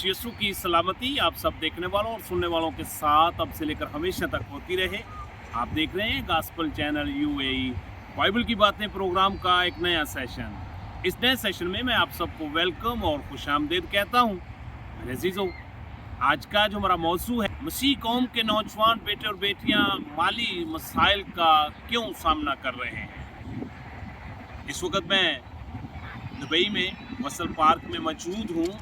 यीशु यीशु की सलामती आप सब देखने वालों और सुनने वालों के साथ अब से लेकर हमेशा तक होती रहे। आप देख रहे हैं गास्पल चैनल यूएई बाइबल की बातें प्रोग्राम का एक नया सेशन। इस नए सेशन में मैं आप सबको वेलकम और खुशामदीद कहता हूँ। मेरे अजीजों, आज का जो हमारा मौजू है, मसीह कौम के नौजवान बेटे और बेटियाँ माली मसाइल का क्यों सामना कर रहे हैं। इस वक्त मैं दुबई में वसल पार्क में मौजूद हूँ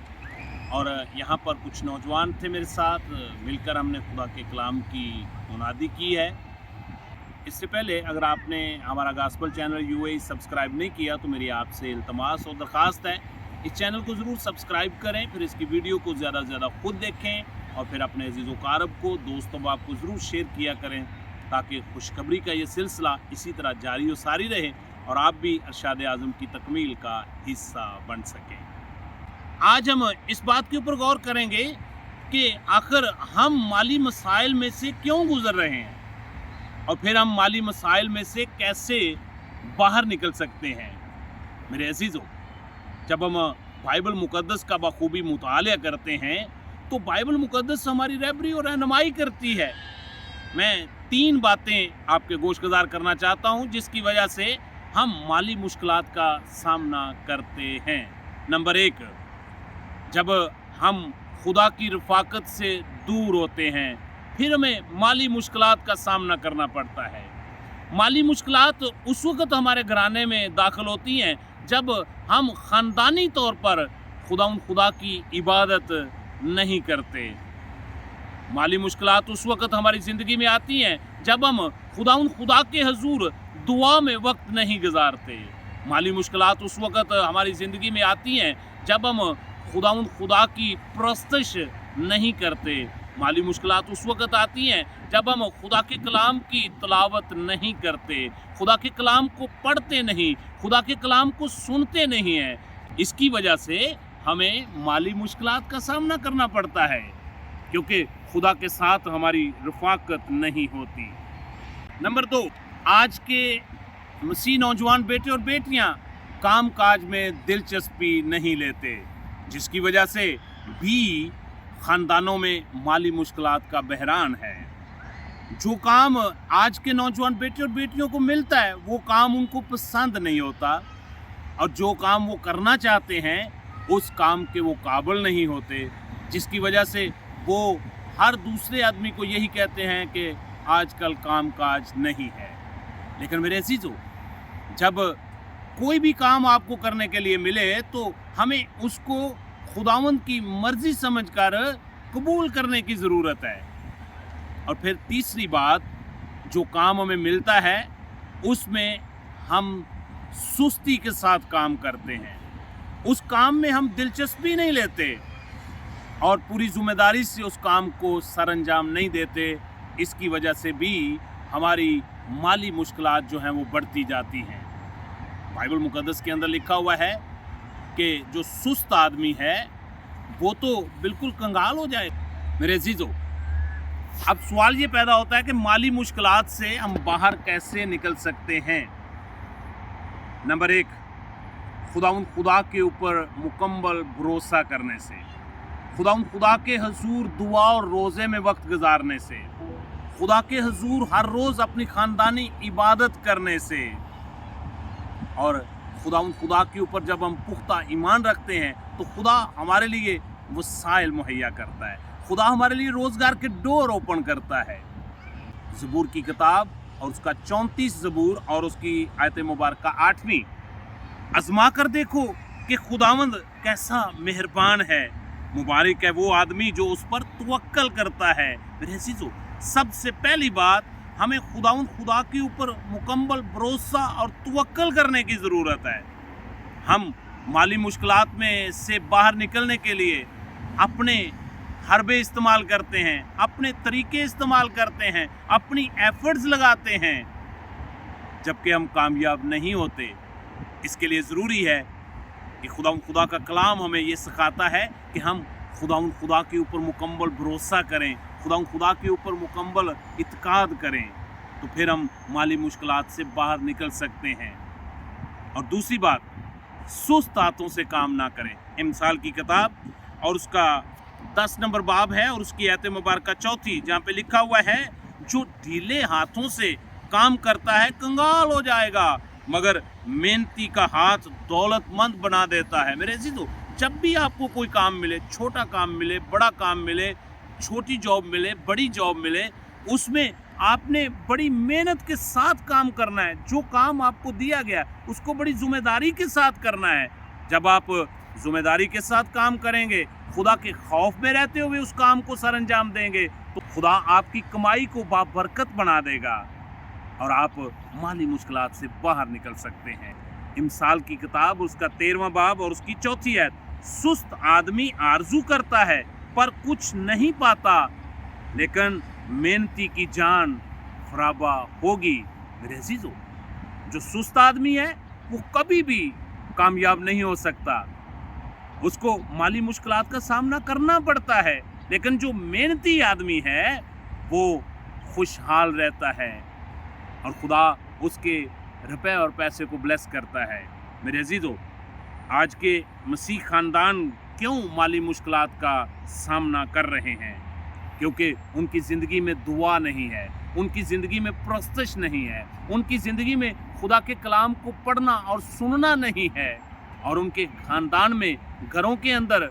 और यहाँ पर कुछ नौजवान थे मेरे साथ, मिलकर हमने खुदा के कलाम की मुनादी की है। इससे पहले अगर आपने हमारा गास्पल चैनल यूएई सब्सक्राइब नहीं किया तो मेरी आपसे इल्तमास और दरख्वास्त है, इस चैनल को ज़रूर सब्सक्राइब करें, फिर इसकी वीडियो को ज़्यादा से ज़्यादा खुद देखें और फिर अपने अजीज़ कारब को, दोस्तों बाप को ज़रूर शेयर किया करें ताकि खुशखबरी का ये सिलसिला इसी तरह जारी व सारी रहे और आप भी अरशाद आज़म की तकमील का हिस्सा बन सकें। आज हम इस बात के ऊपर गौर करेंगे कि आखिर हम माली मसाइल में से क्यों गुजर रहे हैं और फिर हम माली मसाइल में से कैसे बाहर निकल सकते हैं। मेरे अजीज़ों, जब हम बाइबल मुक़द्दस का बखूबी मुतालिया करते हैं तो बाइबल मुक़द्दस हमारी रहबरी और रहनुमाई करती है। मैं 3 बातें आपके गोशगुजार करना चाहता हूं जिसकी वजह से हम माली मुश्किलात का सामना करते हैं। नंबर 1, जब हम खुदा की रफ़ाकत से दूर होते हैं फिर हमें माली मुश्किलात का सामना करना पड़ता है। माली मुश्किलात उस वक़्त हमारे घराने में दाखिल होती हैं जब हम ख़ानदानी तौर पर खुदा की इबादत नहीं करते। माली मुश्किलात उस वक़्त हमारी ज़िंदगी में आती हैं जब हम खुदा के हजूर दुआ में वक्त नहीं गुजारते। माली मुश्किलात उस वक़्त हमारी ज़िंदगी में आती हैं जब हम खुदा की परस्तिश नहीं करते। माली मुश्किलात उस वक़्त आती हैं जब हम खुदा के कलाम की तिलावत नहीं करते, खुदा के कलाम को पढ़ते नहीं, खुदा के कलाम को सुनते नहीं हैं। इसकी वजह से हमें माली मुश्किलात का सामना करना पड़ता है क्योंकि खुदा के साथ हमारी रफ़ाकत नहीं होती। नंबर 2, आज के मसीह नौजवान बेटे और बेटियां काम काज में दिलचस्पी नहीं लेते, जिसकी वजह से भी ख़ानदानों में माली मुश्किलात का बहरान है। जो काम आज के नौजवान बेटे और बेटियों को मिलता है वो काम उनको पसंद नहीं होता और जो काम वो करना चाहते हैं उस काम के वो काबिल नहीं होते, जिसकी वजह से वो हर दूसरे आदमी को यही कहते हैं कि आजकल काम काज नहीं है। लेकिन मेरे अजीज़ों, जब कोई भी काम आपको करने के लिए मिले तो हमें उसको खुदावंद की मर्जी समझकर कबूल करने की ज़रूरत है। और फिर तीसरी बात, जो काम हमें मिलता है उसमें हम सुस्ती के साथ काम करते हैं, उस काम में हम दिलचस्पी नहीं लेते और पूरी ज़िम्मेदारी से उस काम को सरअंजाम नहीं देते। इसकी वजह से भी हमारी माली मुश्किलात जो हैं वो बढ़ती जाती हैं। बाइबल मुक़द्दस के अंदर लिखा हुआ है कि जो सुस्त आदमी है वो तो बिल्कुल कंगाल हो जाए। मेरे अजीज़ों, अब सवाल ये पैदा होता है कि माली मुश्किलात से हम बाहर कैसे निकल सकते हैं। नंबर 1, खुदा के ऊपर मुकम्मल भरोसा करने से, खुदा के हजूर दुआ और रोज़े में वक्त गुजारने से, खुदा के हजूर हर रोज़ अपनी ख़ानदानी इबादत करने से और खुदा के ऊपर जब हम पुख्ता ईमान रखते हैं तो खुदा हमारे लिए वसाइल मुहैया करता है, खुदा हमारे लिए रोज़गार के डोर ओपन करता है। ज़बूर की किताब और उसका 34 ज़बूर और उसकी आयत मुबारक 8वीं, आज़मा कर देखो कि खुदावंद कैसा मेहरबान है, मुबारक है वो आदमी जो उस पर तवक्कल करता है। मेरे अजीज़ों, सबसे पहली बात, हमें खुदा के ऊपर मुकम्मल भरोसा और तवक्कल करने की ज़रूरत है। हम माली मुश्किलात में से बाहर निकलने के लिए अपने हरबे इस्तेमाल करते हैं, अपने तरीके इस्तेमाल करते हैं, अपनी एफर्ट्स लगाते हैं, जबकि हम कामयाब नहीं होते। इसके लिए ज़रूरी है कि खुदा का कलाम हमें ये सिखाता है कि हम खुदा के ऊपर मुकम्मल भरोसा करें, खुदा के ऊपर मुकम्मल इत्काद करें, तो फिर हम माली मुश्किलात से बाहर निकल सकते हैं। और दूसरी बात, सुस्त हाथों से काम ना करें। इमसाल की किताब और उसका 10 नंबर बाब है और उसकी आयत मुबारक चौथी, जहाँ पे लिखा हुआ है जो ढीले हाथों से काम करता है कंगाल हो जाएगा, मगर मेहनती का हाथ दौलतमंद बना देता है। मेरे अजीजों, जब भी आपको कोई काम मिले, छोटा काम मिले, बड़ा काम मिले, छोटी जॉब मिले, बड़ी जॉब मिले, उसमें आपने बड़ी मेहनत के साथ काम करना है। जो काम आपको दिया गया उसको बड़ी जिम्मेदारी के साथ करना है। जब आप जिम्मेदारी के साथ काम करेंगे, खुदा के खौफ में रहते हुए उस काम को सर अंजाम देंगे, तो खुदा आपकी कमाई को बाबरकत बना देगा और आप माली मुश्किलात से बाहर निकल सकते हैं। इमसाल की किताब उसका 13वां बाब और उसकी चौथी आयत, सुस्त आदमी आरजू करता है पर कुछ नहीं पाता, लेकिन मेहनती की जान खराबा होगी। मेरे अजीजों, जो सुस्त आदमी है वो कभी भी कामयाब नहीं हो सकता, उसको माली मुश्किलात का सामना करना पड़ता है, लेकिन जो मेहनती आदमी है वो खुशहाल रहता है और खुदा उसके रुपए और पैसे को ब्लेस करता है। मेरे अजीजों, आज के मसीह खानदान क्यों माली मुश्किलात का सामना कर रहे हैं? क्योंकि उनकी ज़िंदगी में दुआ नहीं है, उनकी ज़िंदगी में प्रस्तश नहीं है, उनकी ज़िंदगी में खुदा के कलाम को पढ़ना और सुनना नहीं है, और उनके ख़ानदान में, घरों के अंदर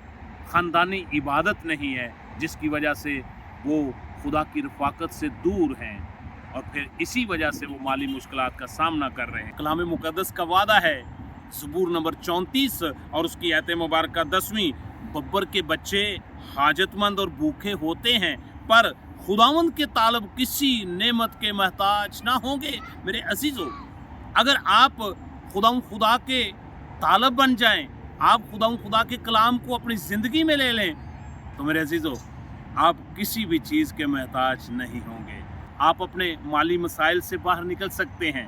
ख़ानदानी इबादत नहीं है, जिसकी वजह से वो खुदा की रफ़ाकत से दूर हैं और फिर इसी वजह से वो माली मुश्किलात का सामना कर रहे हैं। कलाम मुक़द्दस का वादा है, ज़बूर नंबर 34 और उसकी आयत मुबारक 10वीं, बब्बर के बच्चे हाजतमंद और भूखे होते हैं पर खुदावंद के तालब किसी नेमत के महताज ना होंगे। मेरे अजीजों, अगर आप खुदा के तालब बन जाएं, आप खुदा के कलाम को अपनी ज़िंदगी में ले लें, तो मेरे अजीजों आप किसी भी चीज़ के महताज नहीं होंगे। आप अपने माली मसाइल से बाहर निकल सकते हैं।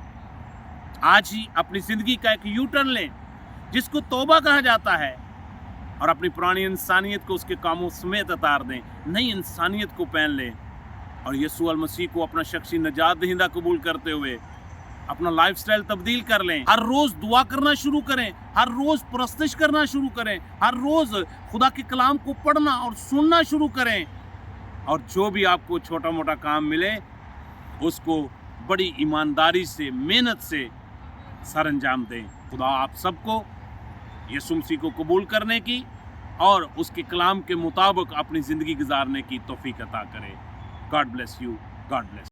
आज ही अपनी ज़िंदगी का एक यू टर्न लें, जिसको तौबा कहा जाता है, और अपनी पुरानी इंसानियत को उसके कामों समेत उतार दें, नई इंसानियत को पहन लें और यीशु अल मसीह को अपना शख्सी नजात दहिंदा कबूल करते हुए अपना लाइफस्टाइल तब्दील कर लें। हर रोज़ दुआ करना शुरू करें, हर रोज़ परस्तिश करना शुरू करें, हर रोज़ खुदा के कलाम को पढ़ना और सुनना शुरू करें, और जो भी आपको छोटा मोटा काम मिले उसको बड़ी ईमानदारी से, मेहनत से सर अंजाम दें। खुदा आप सबको यीशु मसीह को कबूल करने की और उसके कलाम के मुताबिक अपनी ज़िंदगी गुजारने की तौफीक अता करे। God bless you, God bless.